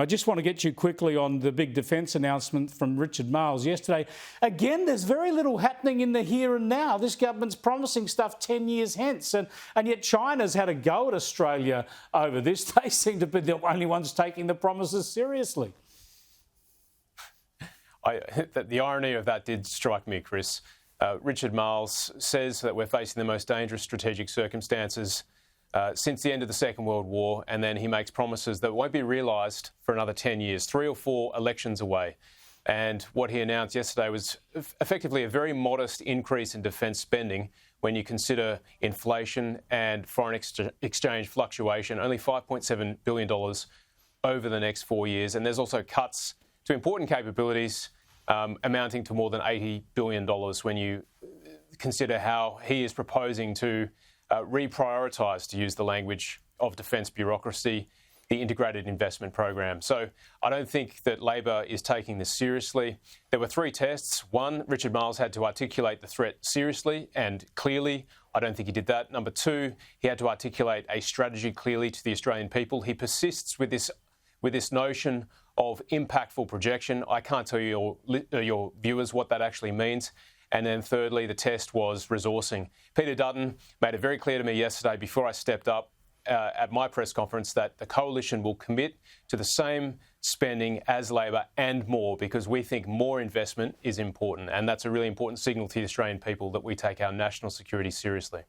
I just want to get you quickly on the big defence announcement from Richard Marles yesterday. Again, there's very little happening in the here and now. This government's promising stuff 10 years hence, and yet China's had a go at Australia over this. They seem to be the only ones taking the promises seriously. The irony of that did strike me, Chris. Richard Marles says that we're facing the most dangerous strategic circumstances since the end of the Second World War, and then he makes promises that won't be realised for another 10 years, 3 or 4 elections away. And what he announced yesterday was effectively a very modest increase in defence spending when you consider inflation and foreign exchange fluctuation, only $5.7 billion over the next 4 years. And there's also cuts to important capabilities amounting to more than $80 billion when you consider how he is proposing to reprioritise, to use the language of defence bureaucracy, the integrated investment program. So I don't think that Labor is taking this seriously. There were 3 tests. 1, Richard Marles had to articulate the threat seriously and clearly. I don't think he did that. Number 2, he had to articulate a strategy clearly to the Australian people. He persists with this notion of impactful projection. I can't tell you your viewers what that actually means. And then thirdly, the test was resourcing. Peter Dutton made it very clear to me yesterday before I stepped up at my press conference that the coalition will commit to the same spending as Labor and more, because we think more investment is important. And that's a really important signal to the Australian people that we take our national security seriously.